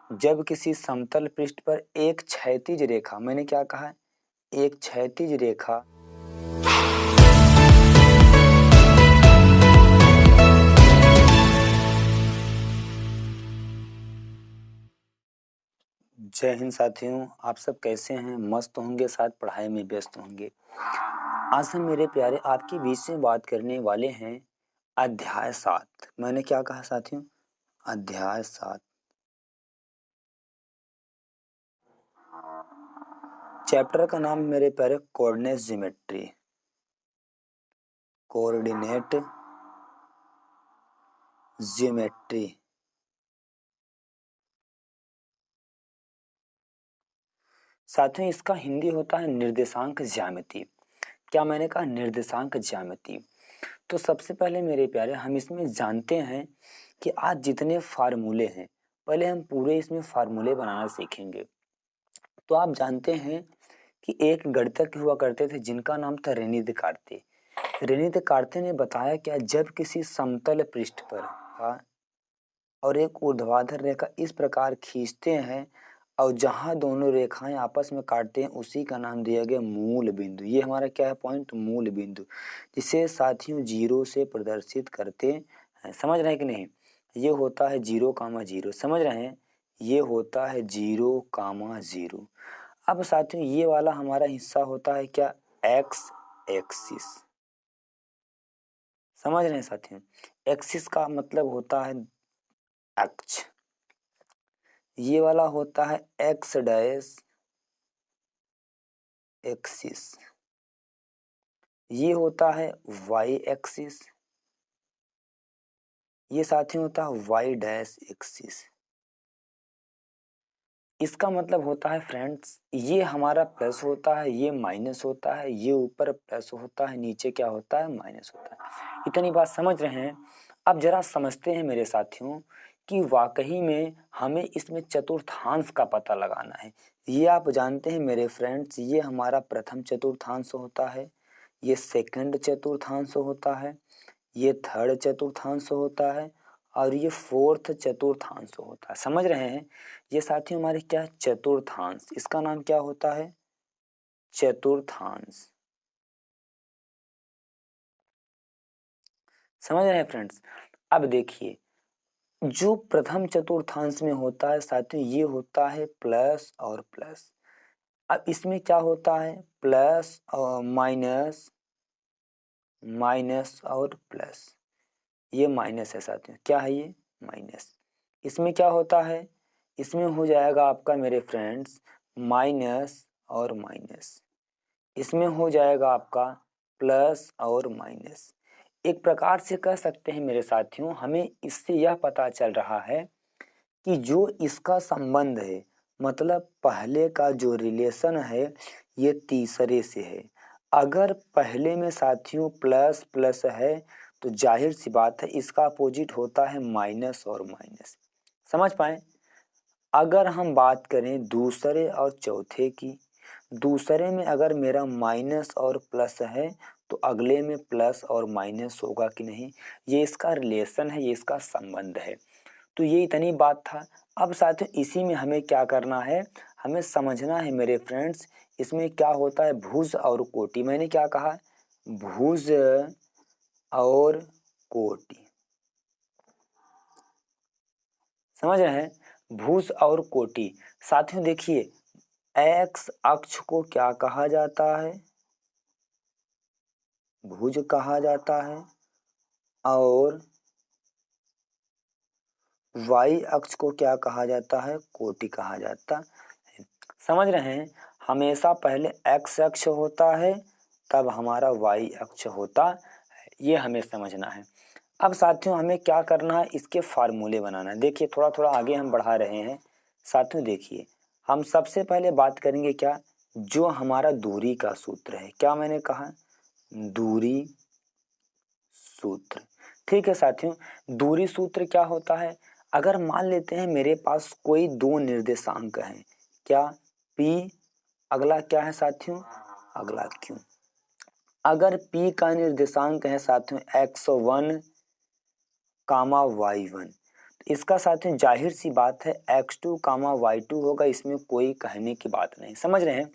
जब किसी समतल पृष्ठ पर एक क्षैतिज रेखा, मैंने क्या कहा, एक क्षैतिज रेखा जय हिंद साथियों, आप सब कैसे हैं? मस्त होंगे, शायद पढ़ाई में व्यस्त होंगे। आज हम मेरे प्यारे आपके बीच में बात करने वाले हैं अध्याय 7। मैंने क्या कहा साथियों? अध्याय 7। चैप्टर का नाम मेरे प्यारे कोऑर्डिनेट ज्योमेट्री, कोऑर्डिनेट ज्योमेट्री। साथियों इसका हिंदी होता है निर्देशांक ज्यामिति। क्या मैंने कहा? निर्देशांक ज्यामिति। तो सबसे पहले मेरे प्यारे हम इसमें जानते हैं कि आज जितने फार्मूले हैं, पहले हम पूरे इसमें फार्मूले बनाना सीखेंगे। तो आप जानते हैं कि एक गणितज्ञ हुआ करते थे जिनका नाम था रेनी देकार्ते। रेनी देकार्ते ने बताया क्या, जब किसी समतल पृष्ठ पर और एक ऊर्ध्वाधर रेखा इस प्रकार खींचते हैं और जहां दोनों रेखाएं आपस में काटते हैं उसी का नाम दिया गया मूल बिंदु। ये हमारा क्या है? पॉइंट, मूल बिंदु, जिसे साथियों जीरो से प्रदर्शित करते हैं। समझ रहे हैं कि नहीं? ये होता है 0,0। समझ रहे हैं? ये होता है 0,0। अब साथियों ये वाला हमारा हिस्सा होता है क्या? X axis. समझ रहे हैं साथियों? एक्सिस का मतलब होता है अक्ष। ये वाला होता है एक्स डैश एक्सिस। ये होता है वाई एक्सिस। ये साथियों होता है वाई डैश एक्सिस। इसका मतलब होता है फ्रेंड्स, ये हमारा प्लस होता है, ये माइनस होता है, ये ऊपर प्लस होता है, नीचे क्या होता है? माइनस होता है। इतनी बात समझ रहे हैं? अब जरा समझते हैं मेरे साथियों कि वाकई में हमें इसमें चतुर्थांश का पता लगाना है। ये आप जानते हैं मेरे फ्रेंड्स, ये हमारा प्रथम चतुर्थांश होता है, ये सेकंड चतुर्थांश होता है, ये थर्ड चतुर्थांश होता है और ये फोर्थ चतुर्थांश होता है। समझ रहे हैं? ये साथियों हमारे क्या है? चतुर्थांश। इसका नाम क्या होता है? चतुर्थांश। समझ रहे हैं फ्रेंड्स? अब देखिए, जो प्रथम चतुर्थांश में होता है साथियों, ये होता है प्लस और प्लस। अब इसमें क्या होता है? प्लस और माइनस, माइनस और प्लस। ये माइनस है साथियों। क्या है ये? माइनस। इसमें क्या होता है? इसमें हो जाएगा आपका मेरे फ्रेंड्स माइनस और माइनस। इसमें हो जाएगा आपका प्लस और माइनस। एक प्रकार से कह सकते हैं मेरे साथियों, हमें इससे यह पता चल रहा है कि जो इसका संबंध है, मतलब पहले का जो रिलेशन है, ये तीसरे से है। अगर पहले में साथियों प्लस प्लस है तो जाहिर सी बात है इसका अपोजिट होता है माइनस और माइनस। समझ पाए? अगर हम बात करें दूसरे और चौथे की, दूसरे में अगर मेरा माइनस और प्लस है तो अगले में प्लस और माइनस होगा कि नहीं? ये इसका रिलेशन है, ये इसका संबंध है। तो ये इतनी बात था। अब साथियों इसी में हमें क्या करना है? हमें समझना है मेरे फ्रेंड्स, इसमें क्या होता है? भुज और कोटि। मैंने क्या कहा? भुज और कोटि। समझ रहे हैं? भुज और कोटि। साथियों देखिए, एक्स अक्ष को क्या कहा जाता है? भुज कहा जाता है और वाई अक्ष को क्या कहा जाता है? कोटि कहा जाता है। समझ रहे हैं? हमेशा पहले एक्स अक्ष होता है तब हमारा वाई अक्ष होता है, ये हमें समझना है। अब साथियों हमें क्या करना है? इसके फार्मूले बनाना है। देखिए थोड़ा थोड़ा आगे हम बढ़ा रहे हैं साथियों। देखिए हम सबसे पहले बात करेंगे क्या? जो हमारा दूरी का सूत्र है। क्या मैंने कहा? दूरी सूत्र। ठीक है साथियों, दूरी सूत्र क्या होता है? अगर मान लेते हैं मेरे पास कोई दो निर्देशांक हैं, क्या? P, अगला क्या है साथियों? अगला Q। अगर P का निर्देशांक है साथियों x1, y1, इसका साथियों जाहिर सी बात है x2 कामा y2 होगा, इसमें कोई कहने की बात नहीं, समझ रहे हैं।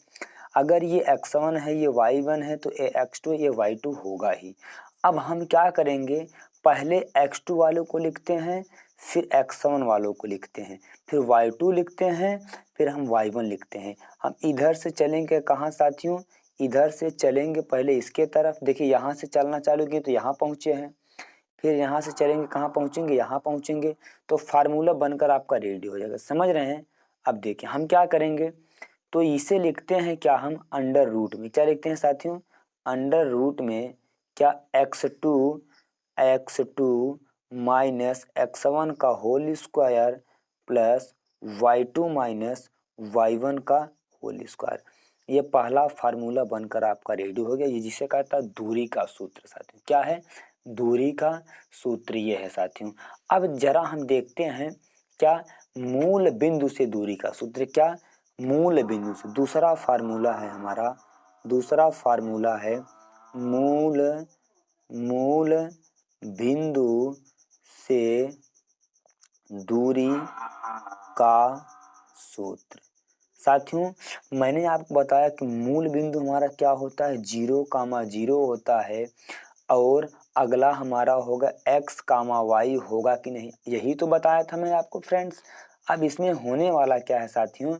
अगर ये x1 है ये y1 है तो ये x2 ये y2 होगा ही। अब हम क्या करेंगे, पहले x2 वालों को लिखते हैं, फिर x1 वालों को लिखते हैं, फिर y2 लिखते हैं, फिर हम y1 लिखते हैं। हम इधर से चलेंगे कहाँ साथियों, इधर से चलेंगे पहले इसके तरफ, देखिए यहाँ से चलना चालू किए तो यहाँ पहुँचे हैं, फिर यहाँ से चलेंगे कहाँ पहुँचेंगे, यहाँ पहुँचेंगे, तो फार्मूला बनकर आपका रेडी हो जाएगा, समझ रहे हैं। अब देखिए हम क्या करेंगे, तो इसे लिखते हैं क्या हम अंडर रूट में, क्या लिखते हैं साथियों, अंडर रूट में क्या x2 माइनस x1 का whole square plus y2 minus y1 का होल स्क्वायर। ये पहला फार्मूला बनकर आपका रेडी हो गया, ये जिसे कहता है दूरी का सूत्र साथियों, क्या है, दूरी का सूत्र ये है साथियों। अब जरा हम देखते हैं क्या मूल बिंदु से दूरी का सूत्र, क्या मूल बिंदु से, दूसरा फार्मूला है हमारा, दूसरा फार्मूला है मूल बिंदु से दूरी का सूत्र। साथियों मैंने आपको बताया कि मूल बिंदु हमारा क्या होता है, 0,0 होता है, और अगला हमारा होगा x, y होगा कि नहीं, यही तो बताया था मैं आपको फ्रेंड्स। अब इसमें होने वाला क्या है साथियों,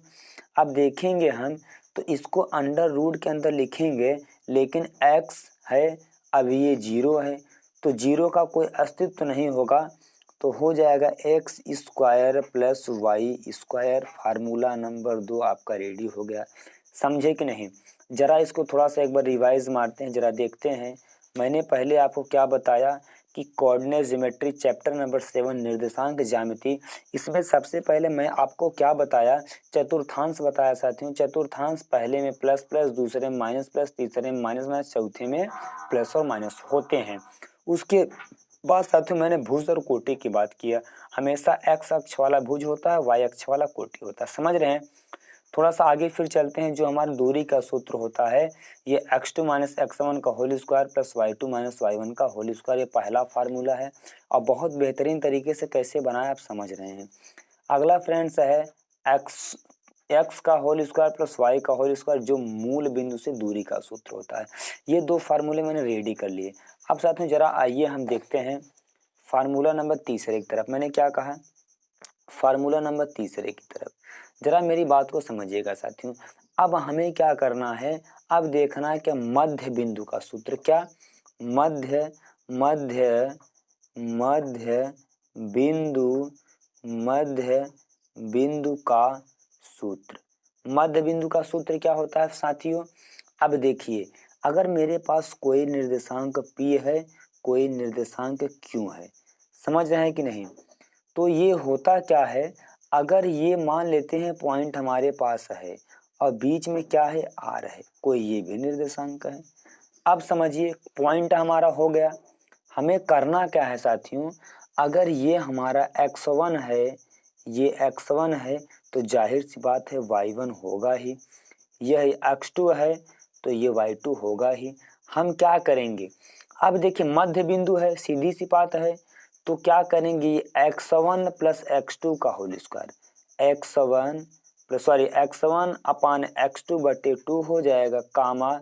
अब देखेंगे हम, तो इसको अंडर रूट के अंदर लिखेंगे, लेकिन x है, अब ये 0 है, तो 0 का कोई अस्तित्व नहीं होगा, तो हो जाएगा x square plus Y square. Formula number 2 आपका रेडी हो गया, समझे कि नहीं। जरा इसको थोड़ा सा एक बार रिवाइज मारते हैं, जरा देखते हैं। मैंने पहले आपको क्या बताया कि कोऑर्डिनेट ज्योमेट्री चैप्टर नंबर 7 निर्देशांक ज्यामिति, इसमें सबसे पहले मैं आपको क्या बताया, चतुर्थांश बताया साथियों। चतुर्थांश पहले में प्लस प्लस, दूसरे में माइनस प्लस, तीसरे में माइनस माइनस, चौथे में प्लस और माइनस होते हैं। उसके बाद साथियों मैंने भुज और कोटि की बात किया, हमेशा x अक्ष वाला भुज होता है, y अक्ष वाला कोटि होता है, समझ रहे हैं। थोड़ा सा आगे फिर चलते हैं, जो हमारी दूरी का सूत्र होता है ये x2 माइनस x1 का whole square plus y2 minus y1 का होल स्क्वायर, ये पहला फार्मूला है, और बहुत बेहतरीन तरीके से कैसे बनाया आप समझ रहे हैं। अगला फ्रेंड्स है x का होल स्क्वायर प्लस y का होल स्क्वायर, जो मूल बिंदु से दूरी का सूत्र होता है। ये दो फार्मूले मैंने रेडी कर लिए। अब साथ में जरा आइए हम देखते हैं फार्मूला नंबर तीसरे की तरफ। मैंने क्या कहा, फार्मूला नंबर तीसरे की तरफ, जरा मेरी बात को समझिएगा साथियों। अब हमें क्या करना है, अब देखना है कि मध्य बिंदु का सूत्र, क्या मध्य बिंदु का सूत्र। मध्य बिंदु का सूत्र क्या होता है साथियों, अब देखिए अगर मेरे पास कोई निर्देशांक P है, कोई निर्देशांक Q है, समझ रहे हैं कि नहीं, तो ये होता क्या है, अगर ये मान लेते हैं पॉइंट हमारे पास है और बीच में क्या है R है, कोई ये भी निर्देशांक है। अब समझिए पॉइंट हमारा हो गया, हमें करना क्या है साथियों, अगर ये हमारा x1 है, ये x1 है, तो जाहिर सी बात है y1 होगा ही, यह x2 है तो ये y2 होगा ही। हम क्या करेंगे, अब देखिए मध्य बिंदु है, सीधी सी बात है, तो क्या करेंगे, ये x1 प्लस x2 का होल स्क्वायर, x1 अपान x2 बटे 2 हो जाएगा, कामा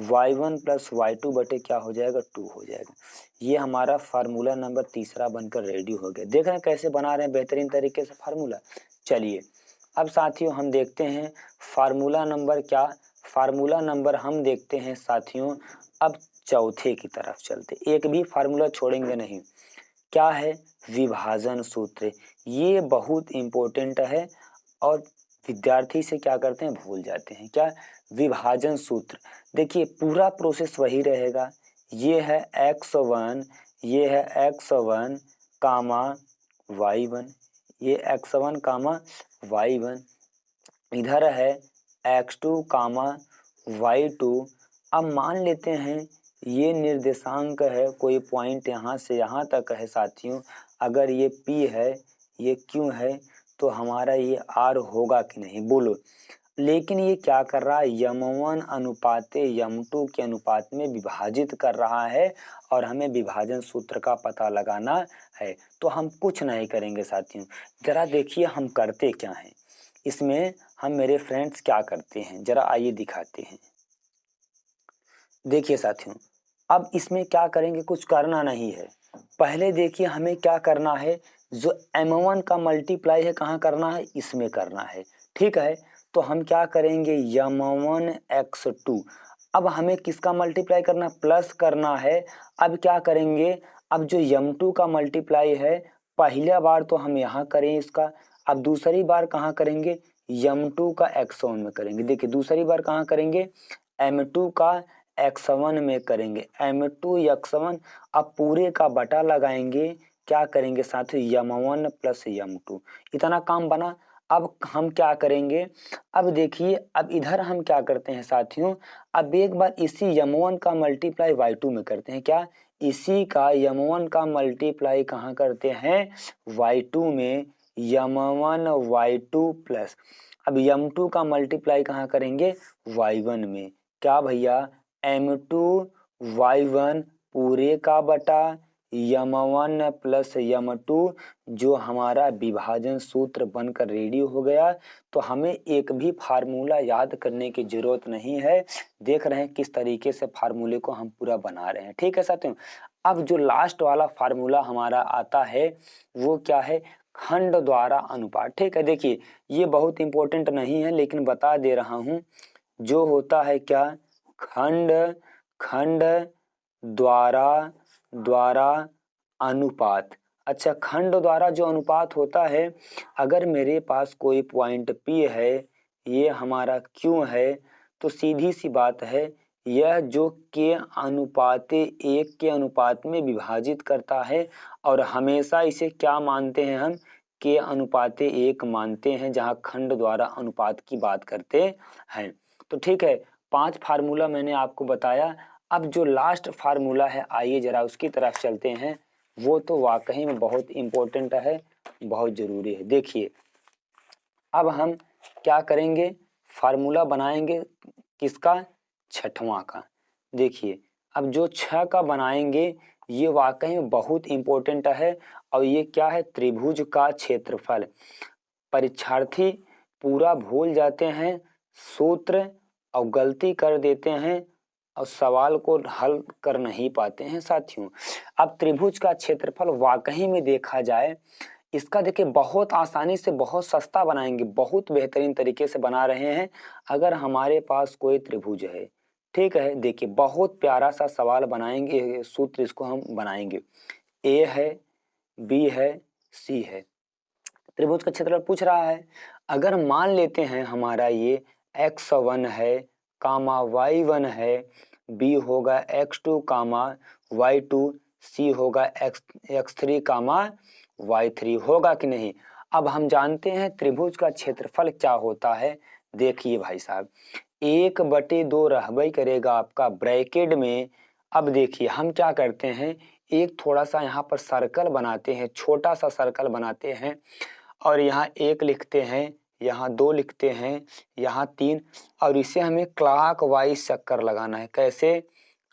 y1 प्लस y2 बटे क्या हो जाएगा 2 हो जाएगा। ये हमारा फार्मूला नंबर तीसरा बनकर रेडी हो गया। देख रहे हैं कैसे बना रहे हैं बेहतरीन तरीके से फार्मूला। चलिए अब साथियों हम देखते हैं फार्मूला नंबर क्या, फार्मूला नंबर हम देखते हैं साथियों अब चौथे की तरफ चलते, एक भी फार्मूला छोड़ेंगे नहीं। क्या है, विभाजन सूत्र। ये बहुत इंपॉर्टेंट है और विद्यार्थी से क्या करते हैं भूल जाते हैं, क्या विभाजन सूत्र। देखिए पूरा प्रोसेस वही रहेगा, ये है x1, ये है x1 कामा y1, ये x1 कामा y1, इधर है x2 कामा y2। अब मान लेते हैं ये निर्देशांक है, कोई पॉइंट यहाँ से यहाँ तक है साथियों, अगर ये P है ये Q है, तो हमारा ये R होगा कि नहीं, बोलो। लेकिन ये क्या कर रहा है, यम1 अनुपाते यम2 के अनुपात में विभाजित कर रहा है और हमें विभाजन सूत्र का पता लगाना है। तो हम कुछ नहीं करेंगे साथियों, जरा देखिए हम करते क्या हैं इसमें। हम मेरे फ्रेंड्स क्या करते हैं जरा आइए दिखाते हैं। देखिए साथियों, अब इसमें क्या करेंगे, कुछ करना नहीं है। पहले देखिए हमें क्या करना है, जो m1 का मल्टीप्लाई है कहाँ करना है, इसमें करना है। ठीक है, तो हम क्या करेंगे, m1 x2। अब हमें किसका मल्टीप्लाई करना, प्लस करना है। अब क्या करेंगे, अब जो m2 का मल्टीप्लाई है पहला बार तो हम यहाँ करें इसका, अब दूसरी बार कहाँ करेंगे, m2 का x1 में करेंगे। देखिए दूसरी बार कहाँ करेंगे, m2 का x1 में करेंगे, m2 x1। अब पूरे का बटा लगाएंगे, क्या करेंगे साथियों, m1 प्लस m2। इतना काम बना। अब हम क्या करेंगे, अब देखिए अब इधर हम क्या करते हैं साथियों, अब एक बार इसी m1 का मल्टीप्लाई y2 में करते हैं। क्या, इसी का m1 का मल्टीप्लाई कहाँ करते हैं, y2 में, m1 y2 प्लस अब m2 का मल्टीप्लाई कहाँ करेंगे, y1 में। क्या भैया, m2 y1 पूरे का बटा m1 प्लस m2, जो हमारा विभाजन सूत्र बनकर रेडी हो गया। तो हमें एक भी फार्मूला याद करने की जरूरत नहीं है। देख रहे हैं किस तरीके से फार्मूले को हम पूरा बना रहे हैं। ठीक है साथियों, अब जो लास्ट वाला फार्मूला हमारा आता है वो क्या है, खंड द्वारा अनुपात। ठीक है, देखिए ये बहुत इंपॉर्टेंट नहीं है लेकिन बता दे रहा हूं। जो होता है क्या, खंड खंड द्वारा अनुपात। अच्छा, खंड द्वारा जो अनुपात होता है, अगर मेरे पास कोई पॉइंट P है, ये हमारा Q है, तो सीधी सी बात है यह जो के अनुपाते 1 के अनुपात में विभाजित करता है और हमेशा इसे क्या मानते हैं हम, के अनुपाते 1 मानते हैं जहाँ खंड द्वारा अनुपात की बात करते हैं। तो ठीक है, 5 फार्मूला मैंने आपको बताया। अब जो लास्ट फार्मूला है आइए जरा उसकी तरफ चलते हैं। वो तो वाकई में बहुत इम्पोर्टेंट है, बहुत ज़रूरी है। देखिए अब हम क्या करेंगे, फार्मूला बनाएंगे किसका, छठवां का। देखिए अब जो 6 का बनाएंगे ये वाकई में बहुत इम्पोर्टेंट है। और ये क्या है, त्रिभुज का क्षेत्रफल। परीक्षार्थी पूरा भूल जाते हैं सूत्र और गलती कर देते हैं और सवाल को हल कर नहीं पाते हैं साथियों। अब त्रिभुज का क्षेत्रफल वाकई में देखा जाए, इसका देखिए बहुत आसानी से बहुत सस्ता बनाएंगे, बहुत बेहतरीन तरीके से बना रहे हैं। अगर हमारे पास कोई त्रिभुज है, ठीक है, देखिए बहुत प्यारा सा सवाल बनाएंगे, सूत्र इसको हम बनाएंगे। ए है, बी है, सी है, त्रिभुज का क्षेत्रफल पूछ रहा है। अगर मान लेते हैं हमारा ये x1 है कामा y1 है, b होगा x2 कामा y2, c होगा x3 कामा y3, होगा कि नहीं। अब हम जानते हैं त्रिभुज का क्षेत्रफल क्या होता है। देखिए भाई साहब, 1/2 रहबई करेगा आपका ब्रैकेट में। अब देखिए हम क्या करते हैं, एक थोड़ा सा यहाँ पर सर्कल बनाते हैं, छोटा सा सर्कल बनाते हैं और यहाँ 1 लिखते हैं, यहाँ 2 लिखते हैं, यहाँ 3, और इसे हमें क्लॉक वाइज चक्कर लगाना है। कैसे,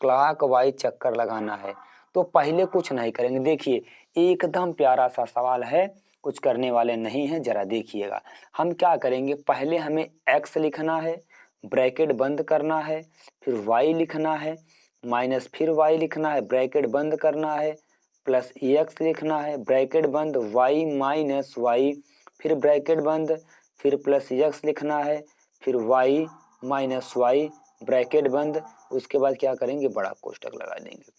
क्लॉक वाइज चक्कर लगाना है। तो पहले कुछ नहीं करेंगे, देखिए एकदम प्यारा सा सवाल है, कुछ करने वाले नहीं हैं, जरा देखिएगा। हम क्या करेंगे, पहले हमें x लिखना है, ब्रैकेट बंद करना है, फिर y लिखना है, माइनस फिर y लिखना है, ब्रैकेट बंद करना है, प्लस एक्स लिखना है, ब्रैकेट बंद, y माइनस y, फिर ब्रैकेट बंद, फिर प्लस एक्स लिखना है, फिर y माइनस y, ब्रैकेट बंद। उसके बाद क्या करेंगे, बड़ा कोष्टक लगा देंगे।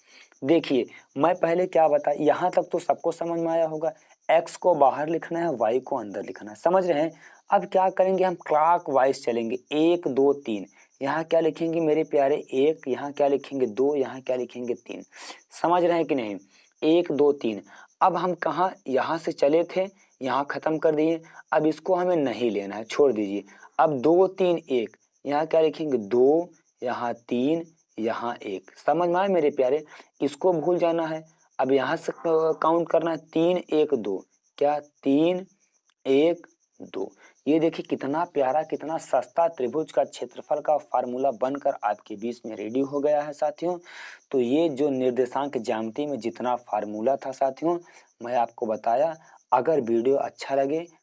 देखिए मैं पहले क्या बता, यहाँ तक तो सबको समझ में आया होगा। x को बाहर लिखना है, y को अंदर लिखना है, समझ रहे हैं। अब क्या करेंगे, हम क्लॉक वाइज चलेंगे, 1 2 3। यहाँ क्या लिखेंगे मेरे प्यारे, 1, यहाँ क्या लिखेंगे 2, यहाँ क्या लिखेंगे 3। समझ रहे हैं कि नहीं, 1 2 3। अब हम कहाँ, यहाँ से चले थे, यहाँ खत्म कर दिए। अब इसको हमें नहीं लेना है, छोड़ दीजिए। अब 2 3 1, यहाँ क्या लिखेंगे 2, यहाँ 3, यहाँ 1। समझ में आए मेरे प्यारे, इसको भूल जाना है। अब यहाँ से काउंट करना है, 3 1 2, क्या 3 1 2। ये देखिए कितना प्यारा कितना सस्ता त्रिभुज का क्षेत्रफल का फार्मूला बनकर आपके बीच में रेडी हो गया है साथियों। तो ये जो निर्देशांक ज्यामिति में जितना फार्मूला था साथियों मैं आपको बताया। अगर वीडियो अच्छा लगे